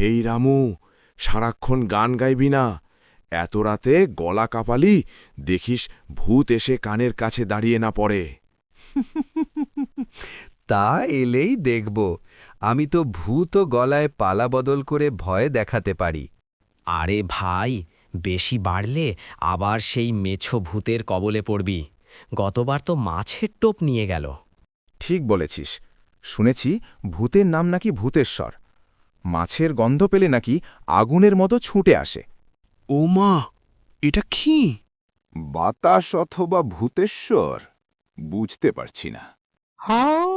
হেই রামু, সারাক্ষণ গান গাইবি না। এত রাতে গলা কাঁপালি, দেখিস ভূত এসে কানের কাছে দাঁড়িয়ে না পড়ে। তা এলেই দেখব। আমি তো ভূত গলায় পালা বদল করে ভয় দেখাতে পারি। আরে ভাই, বেশি বাড়লে আবার সেই মেছো ভূতের কবলে পড়বি। গতবার তো মাছের টোপ নিয়ে গেল। ঠিক বলেছিস। শুনেছি ভূতের নাম নাকি ভূতেশ্বর। মাছের গন্ধ পেলে নাকি আগুনের মতো ছুটে আসে। ও মা, এটা কি? বাতাস অথবা ভূতেশ্বর বুঝতে পারছি না। হাও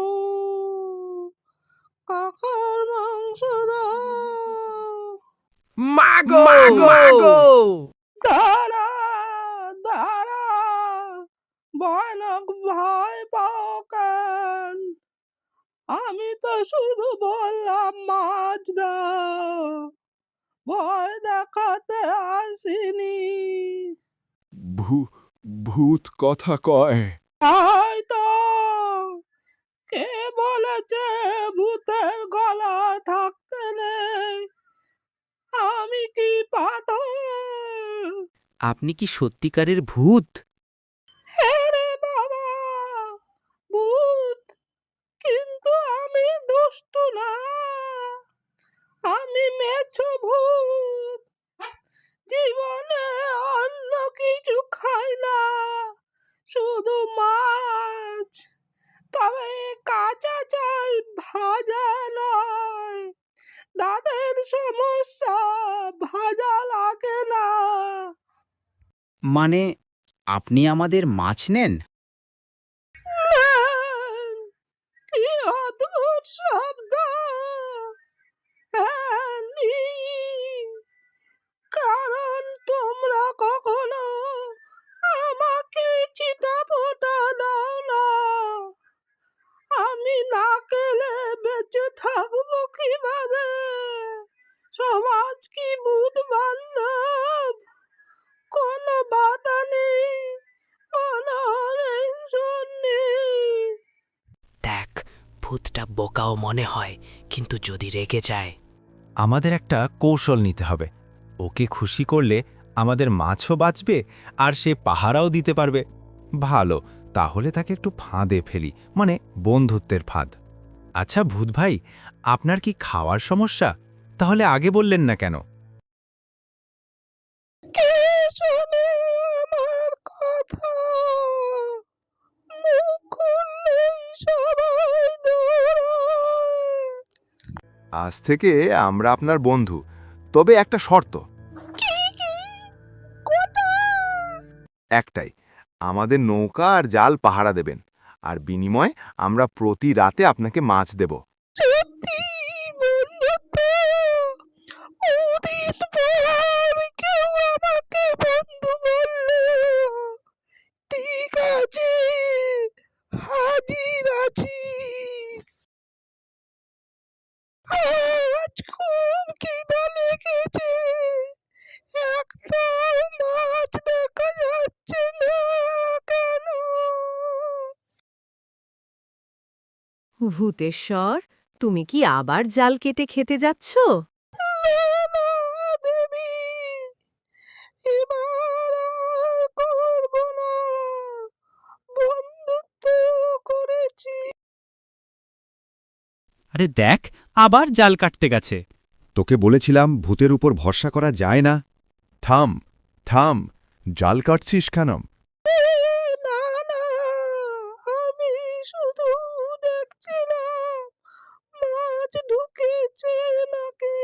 কাকার মাংস দাও। মাগো! দাঁড়া দাঁড়া, ভয়ানক ভয় পাও কেন? আমি তো শুধু বললাম মাছ দাও, ভয় দেখাতে আসিনি। ভূত কথা কয়। তাই তো, কে বলেছে ভূতের গলা থাকতে নেই? আমি কি পাথর? আপনি কি সত্যিকারের ভূত? হ্যাঁ রে বাবা, ভূত। কিন্তু আমি দুষ্টু না, আমি মেছো ভূত। জীবনে অন্য কিছু খাই না, শুধু মাছ। তবে কাঁচা চাই, ভাজা নয়। দাঁতের সমস্যা, ভাজা লাগে না। মানে আপনি আমাদের মাছ নেন? ম্যান, কি অদ্ভুত শব্দ! হ্যাঁ, নি। কারণ তোমরা কখনো আমাকে চিতাফোঁটা দাও না। আমি না খেলে বেঁচে থাকবো কিভাবে? সমাজ কি ভূত বান্ধব? কোনো বাধা নেই, কোনো রেশন নেই। দেখ, ভূতটা বোকাও মনে হয়, কিন্তু যদি রেগে যায়। আমাদের একটা কৌশল নিতে হবে। ওকে খুশি করলে আমাদের মাছও বাঁচবে আর সে পাহারাও দিতে পারবে। ভালো, তাহলে তাকে একটু ফাঁদে ফেলি, মানে বন্ধুত্বের ফাঁদ। আচ্ছা ভূত ভাই, আপনার কি খাওয়ার সমস্যা? তাহলে আগে বললেন না কেন? কে শোনে আমার কথা? মুখ খুললেই সবাই দৌড়ায়। আজ থেকে আমরা আপনার বন্ধু, তবে একটা শর্ত। কি কি? কোটা? একটাই, আমাদের নৌকা আর জাল পাহারা দেবেন, আর বিনিময়ে আমরা প্রতি রাতে আপনাকে মাছ দেব। সত্যি বন্ধুত্ব? অতীত পর কেউ আমাকে বন্ধু বললো। ঠিক আছে, হাজির আছি। আজ খুব খিদা লেগেছে, একটাও মাছ দেখা যাচ্ছে না কেন? ভূতেশ্বর, তুমি কি আবার জাল কেটে খেতে যাচ্ছ? না, দেবী, এবার আর করব না। বন্ধুত্ব করেছি। আরে দেখ, আবার জাল কাটতে গেছে। তোকে বলেছিলাম ভূতের উপর ভরসা করা যায় না। থাম থাম, জাল কাটছিস কেন? না না, আমি শুধু দেখছিলাম মাছ ঢুকেছে নাকি।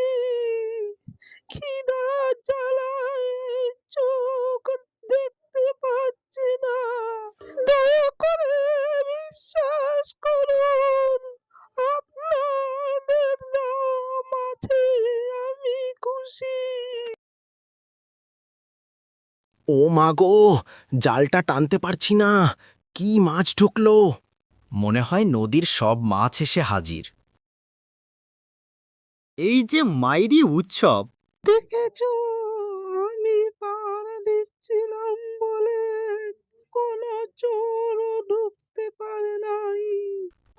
খিদার জ্বালায় চোখ দেখতে পাচ্ছি না। দয়া করে বিশ্বাস করুন, আপনাদের দেওয়া মাছে আমি খুশি। ও মাগো, জালটা টানতে পারছি না। কি মাছ ঢুকলো! মনে হয় নদীর সব মাছ এসে হাজির। এই যে মাইরি উৎসব! দেখেছো, আমি পাহারা দিচ্ছিলাম বলে কোনো চোরও ঢুকতে পারে নাই।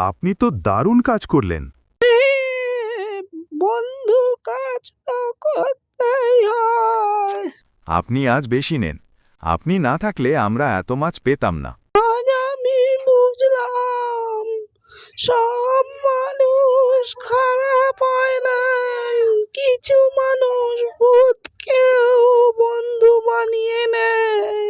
আপনি তো দারুণ কাজ করলেন। বন্ধুর কাছ আপনি আজ বেশি নেন। আপনি না থাকলে আমরা এত মাছ পেতাম না। আজ আমি বুঝলাম সব মানুষ খারাপ হয় না, কিছু মানুষ ভূতকেও বন্ধু বানিয়ে নেয়।